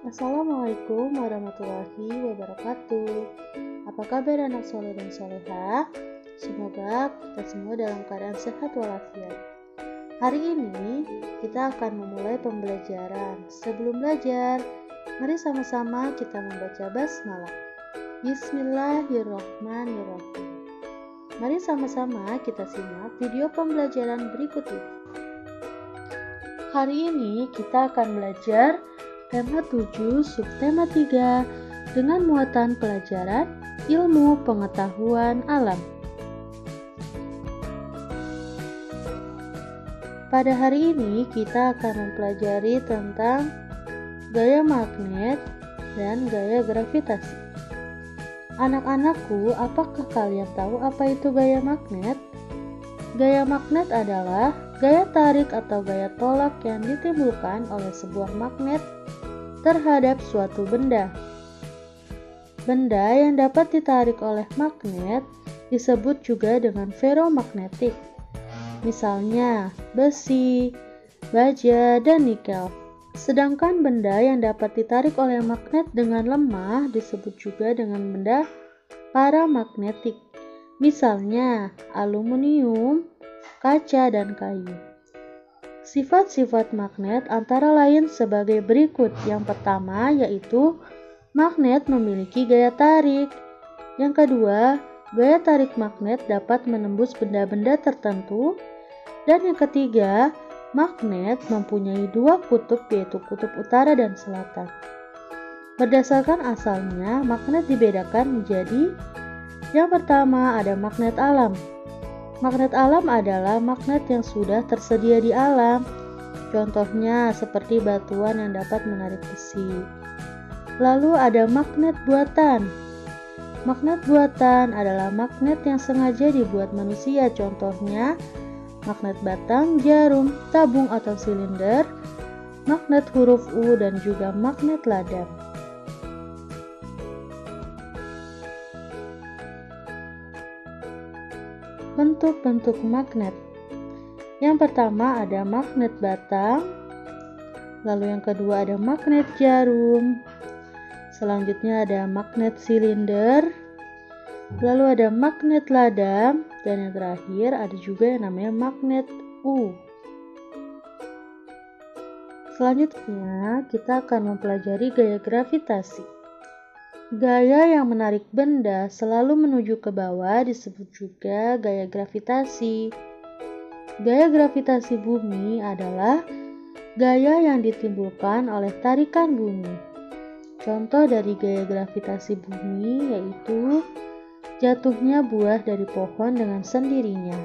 Assalamualaikum warahmatullahi wabarakatuh. Apa kabar anak soleh dan solehah? Semoga kita semua dalam keadaan sehat walafiat. Hari ini kita akan memulai pembelajaran. Sebelum belajar, mari sama-sama kita membaca basmalah. Bismillahirrahmanirrahim. Mari sama-sama kita simak video pembelajaran berikut ini. Hari ini kita akan belajar tema 7, subtema 3 dengan muatan pelajaran ilmu pengetahuan alam. Pada hari ini kita akan mempelajari tentang gaya magnet dan gaya gravitasi. Anak-anakku, apakah kalian tahu apa itu gaya magnet? Gaya magnet adalah gaya tarik atau gaya tolak yang ditimbulkan oleh sebuah magnet terhadap suatu benda. Benda yang dapat ditarik oleh magnet disebut juga dengan feromagnetik. Misalnya besi, baja, dan nikel. Sedangkan benda yang dapat ditarik oleh magnet dengan lemah disebut juga dengan benda paramagnetik. Misalnya aluminium, kaca, dan kayu. Sifat-sifat magnet antara lain sebagai berikut. Yang pertama yaitu magnet memiliki gaya tarik. Yang kedua, gaya tarik magnet dapat menembus benda-benda tertentu. Dan yang ketiga, magnet mempunyai dua kutub yaitu kutub utara dan selatan. Berdasarkan asalnya, magnet dibedakan menjadi yang pertama ada magnet alam. Magnet alam adalah magnet yang sudah tersedia di alam. Contohnya seperti batuan yang dapat menarik besi. Lalu ada magnet buatan. Magnet buatan adalah magnet yang sengaja dibuat manusia. Contohnya magnet batang, jarum, tabung atau silinder, magnet huruf U, dan juga magnet ladang. Bentuk-bentuk magnet. Yang pertama ada magnet batang, lalu yang kedua ada magnet jarum, selanjutnya ada magnet silinder, lalu ada magnet ladang, dan yang terakhir ada juga yang namanya magnet U. Selanjutnya kita akan mempelajari gaya gravitasi. Gaya yang menarik benda selalu menuju ke bawah disebut juga gaya gravitasi. Gaya gravitasi bumi adalah gaya yang ditimbulkan oleh tarikan bumi. Contoh dari gaya gravitasi bumi yaitu jatuhnya buah dari pohon dengan sendirinya.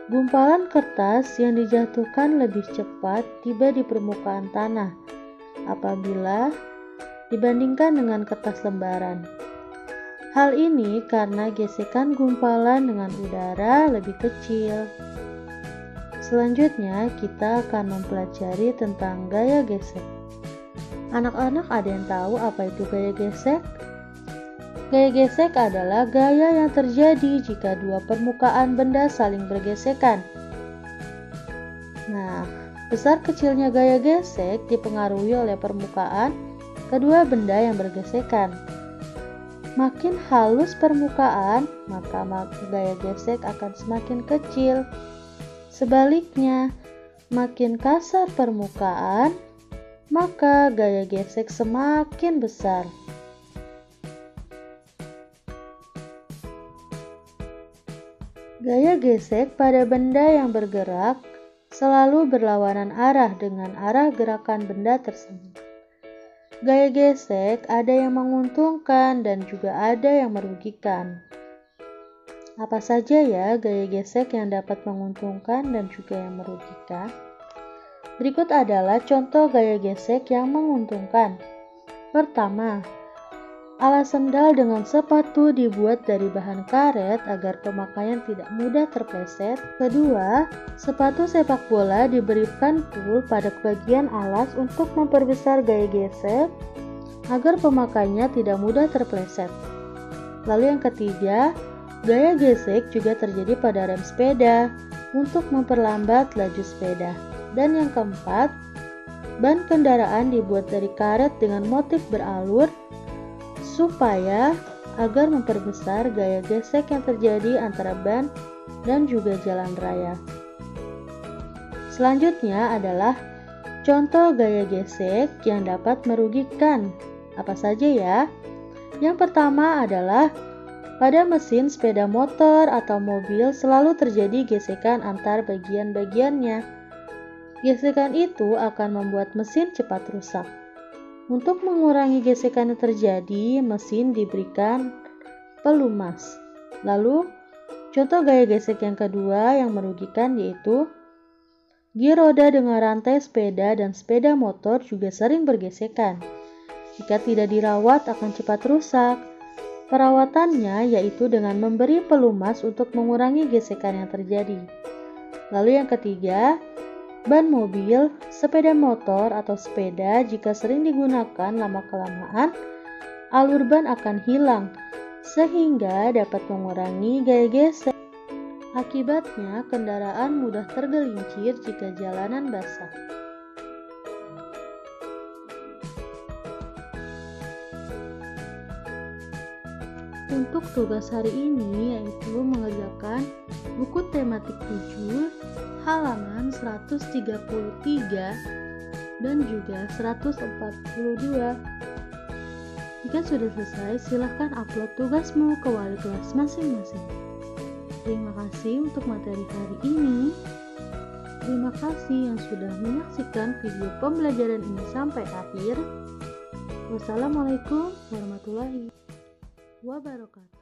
Gumpalan kertas yang dijatuhkan lebih cepat tiba di permukaan tanah apabila dibandingkan dengan kertas lembaran. Hal ini karena gesekan gumpalan dengan udara lebih kecil. Selanjutnya kita akan mempelajari tentang gaya gesek. Anak-anak ada yang tahu apa itu gaya gesek? Gaya gesek adalah gaya yang terjadi jika dua permukaan benda saling bergesekan. Nah, besar kecilnya gaya gesek dipengaruhi oleh permukaan kedua benda yang bergesekan. Makin halus permukaan, maka gaya gesek akan semakin kecil. Sebaliknya, makin kasar permukaan, maka gaya gesek semakin besar. Gaya gesek pada benda yang bergerak selalu berlawanan arah dengan arah gerakan benda tersebut. Gaya gesek ada yang menguntungkan dan juga ada yang merugikan. Apa saja ya gaya gesek yang dapat menguntungkan dan juga yang merugikan? Berikut adalah contoh gaya gesek yang menguntungkan. Pertama, alas sendal dengan sepatu dibuat dari bahan karet agar pemakaian tidak mudah terpleset. Kedua, sepatu sepak bola diberikan pul pada bagian alas untuk memperbesar gaya gesek agar pemakainya tidak mudah terpleset. Lalu yang ketiga, gaya gesek juga terjadi pada rem sepeda untuk memperlambat laju sepeda. Dan yang keempat, ban kendaraan dibuat dari karet dengan motif beralur supaya agar memperbesar gaya gesek yang terjadi antara ban dan juga jalan raya. Selanjutnya adalah contoh gaya gesek yang dapat merugikan. Apa saja ya? Yang pertama adalah pada mesin sepeda motor atau mobil selalu terjadi gesekan antar bagian-bagiannya. Gesekan itu akan membuat mesin cepat rusak. Untuk mengurangi gesekan yang terjadi, mesin diberikan pelumas. Lalu, contoh gaya gesek yang kedua yang merugikan yaitu gir roda dengan rantai sepeda dan sepeda motor juga sering bergesekan. Jika tidak dirawat akan cepat rusak. Perawatannya yaitu dengan memberi pelumas untuk mengurangi gesekan yang terjadi. Lalu yang ketiga, ban mobil, sepeda motor atau sepeda jika sering digunakan lama-kelamaan, alur ban akan hilang sehingga dapat mengurangi gaya gesek. Akibatnya, kendaraan mudah tergelincir jika jalanan basah. Untuk tugas hari ini yaitu mengerjakan buku tematik 7, halaman 133 dan juga 142. Jika sudah selesai, silahkan upload tugasmu ke wali kelas masing-masing. Terima kasih untuk materi hari ini. Terima kasih yang sudah menyaksikan video pembelajaran ini sampai akhir. Wassalamualaikum warahmatullahi wabarakatuh.